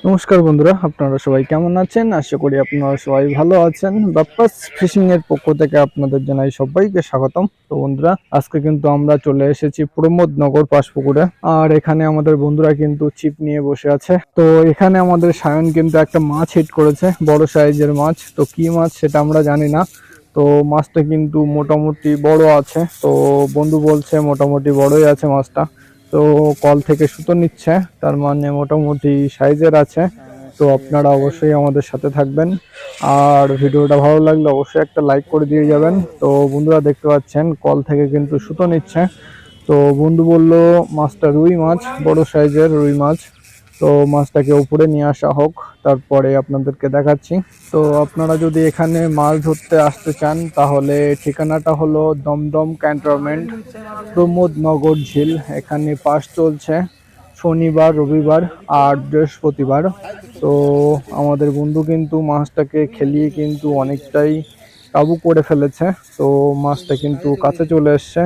নমস্কার বন্ধুরা, আপনারা সবাই কেমন আছেন? আশা করি আপনারা সবাই ভালো আছেন। বাপ্পাস ফিশিং এর পক্ষ থেকে আপনাদের জানাই সবাইকে স্বাগতম। তো বন্ধুরা, আজকে কিন্তু আমরা চলে এসেছি প্রমোদনগর পাশপুকুরে, আর এখানে আমাদের বন্ধুরা কিন্তু ছিপ নিয়ে বসে আছে। তো এখানে আমাদের সায়ন কিন্তু একটা মাছ হিট করেছে, বড় সাইজের মাছ। তো কি মাছ সেটা আমরা জানি না। তো মাছটা কিন্তু মোটামুটি বড় আছে। তো বন্ধু বলছে মোটামুটি বড়ই আছে মাছটা। তো কল থেকে সুতো নিচ্ছে, তার মানে মোটামুটি সাইজের আছে। তো আপনারা অবশ্যই আমাদের সাথে থাকবেন, আর ভিডিওটা ভালো লাগলে অবশ্যই একটা লাইক করে দিয়ে যাবেন। তো বন্ধুরা দেখতে পাচ্ছেন কল থেকে কিন্তু সুতো নিচ্ছে। তো বন্ধু বলল মাছটা রুই মাছ, বড় সাইজের রুই মাছ। তো মাছটাকে উপরে নিয়ে আসা হোক, তারপরে আপনাদেরকে দেখাচ্ছি। তো আপনারা যদি এখানে মাছ ধরতে আসতে চান তাহলে ঠিকানাটা হলো দমদম ক্যান্টনমেন্ট, প্রমোদনগর ঝিল। এখানে পাস চলছে শনিবার, রবিবার আর বৃহস্পতিবার। তো আমাদের বন্ধু কিন্তু মাছটাকে খেলিয়ে কিন্তু অনেকটাই কাবু করে ফেলেছে। তো মাছটা কিন্তু কাছে চলে এসছে।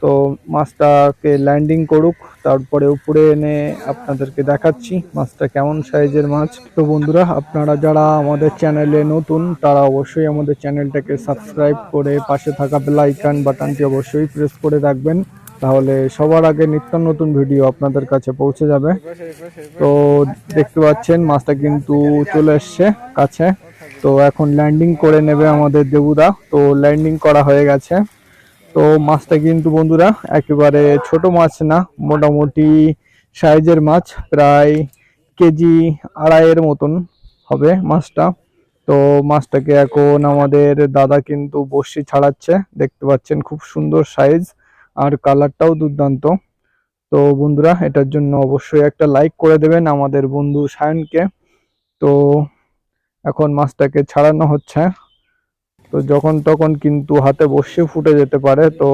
তো মাছটাকে ল্যান্ডিং করুক, তারপরে উপরে এনে আপনাদেরকে দেখাচ্ছি মাছটা কেমন সাইজের মাছ। তো বন্ধুরা, আপনারা যারা আমাদের চ্যানেলে নতুন তারা অবশ্যই আমাদের চ্যানেলটাকে সাবস্ক্রাইব করে পাশে থাকা বেল আইকন বাটনটি অবশ্যই প্রেস করে রাখবেন, তাহলে সবার আগে নিত্য নতুন ভিডিও আপনাদের কাছে পৌঁছে যাবে। তো দেখতে পাচ্ছেন মাছটা কিন্তু চলে এসছে কাছে। তো এখন ল্যান্ডিং করে নেবে আমাদের দেবুদা। তো ল্যান্ডিং করা হয়ে গেছে। তো মাছটা কিন্তু বন্ধুরা একেবারে ছোট মাছ না, মোটামুটি সাইজের মাছ, প্রায় কেজি আড়াইয়ের মতন হবে মাছটা। তো মাছটাকে এখন আমাদের দাদা কিন্তু বড়শি ছাড়াচ্ছে, দেখতে পাচ্ছেন খুব সুন্দর সাইজ আর কালারটাও দুর্দান্ত। তো বন্ধুরা, এটার জন্য অবশ্যই একটা লাইক করে দেবেন আমাদের বন্ধু সায়নকে। তো এখন মাছটাকে ছাড়ানো হচ্ছে। তো যখন তখন কিন্তু হাতে বসে ফুটে যেতে পারে, তো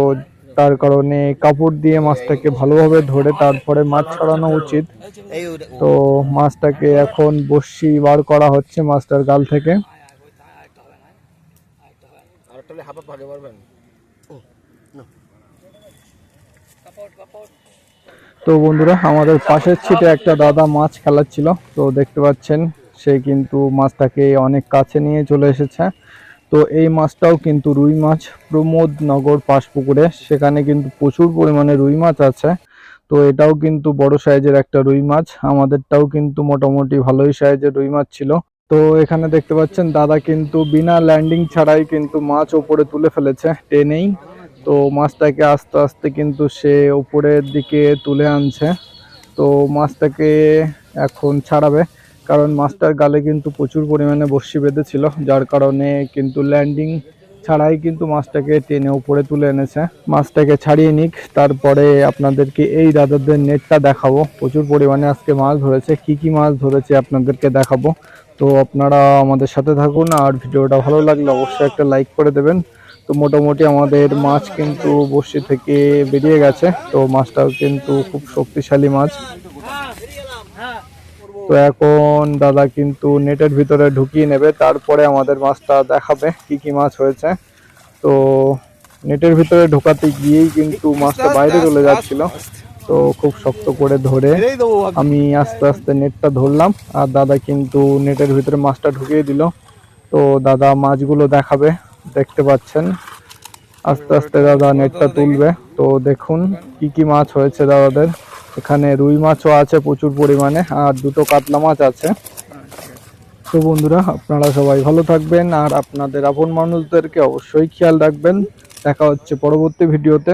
তার কারণে কাপড় দিয়ে মাছটাকে ভালোভাবে ধরে তারপরে মাছ ছাড়ানো উচিত। তো মাছটাকে এখন বড়শি বার করা হচ্ছে মাছটার গাল থেকে। তো বন্ধুরা, আমাদের পাশের ছিটে একটা দাদা মাছ খেলাচ্ছিল। তো দেখতে পাচ্ছেন সে কিন্তু মাছটাকে অনেক কাছে নিয়ে চলে এসেছে। তো এই মাছটাও কিন্তু রুই মাছ, প্রমোদনগর পাশপুকুরে, সেখানে কিন্তু প্রচুর পরিমাণে রুই মাছ আছে। তো এটাও কিন্তু বড় সাইজের একটা রুই মাছ, আমাদেরটাও কিন্তু মোটামুটি ভালোই সাইজের রুই মাছ ছিল। তো এখানে দেখতে পাচ্ছেন দাদা কিন্তু বিনা ল্যান্ডিং ছাড়াই কিন্তু মাছ ওপরে তুলে ফেলেছে টেনেই। তো মাছটাকে আস্তে আস্তে কিন্তু সে উপরের দিকে তুলে আনছে। তো মাছটাকে এখন ছাড়াবে, কারণ মাছটার গালে কিন্তু প্রচুর পরিমাণে বড়শি বেঁধেছিল, যার কারণে কিন্তু ল্যান্ডিং ছাড়াই কিন্তু মাছটাকে টেনে উপরে তুলে এনেছে। মাছটাকে ছাড়িয়ে নিক, তারপরে আপনাদেরকে এই দাদাদের নেটটা দেখাবো। প্রচুর পরিমাণে আজকে মাছ ধরেছে, কি কি মাছ ধরেছে আপনাদেরকে দেখাবো। তো আপনারা আমাদের সাথে থাকুন, আর ভিডিওটা ভালো লাগলে অবশ্যই একটা লাইক করে দেবেন। তো মোটামুটি আমাদের মাছ কিন্তু বড়শি থেকে বেরিয়ে গেছে। তো মাছটাও কিন্তু খুব শক্তিশালী মাছ। তো এখন দাদা কিন্তু নেটের ভিতরে ঢুকিয়ে নেবে, তারপরে আমাদের মাছটা দেখাবে কি কি মাছ হয়েছে। তো নেটের ভিতরে ঢোকাতে গিয়েই কিন্তু মাছটা বাইরে চলে যাচ্ছিল। তো খুব শক্ত করে ধরে আমি আস্তে আস্তে নেটটা ধরলাম, আর দাদা কিন্তু নেটের ভিতরে মাছটা ঢুকিয়ে দিল। তো দাদা মাছগুলো দেখাবে, দেখতে পাচ্ছেন আস্তে আস্তে দাদা নেটটা তুলবে। তো দেখুন কি কি মাছ হয়েছে দাদাদের। এখানে রুই মাছও আছে প্রচুর পরিমাণে, আর দুটো কাতলা মাছ আছে। তো বন্ধুরা, আপনারা সবাই ভালো থাকবেন, আর আপনাদের আপন মানুষদেরকে অবশ্যই খেয়াল রাখবেন। দেখা হচ্ছে পরবর্তী ভিডিওতে।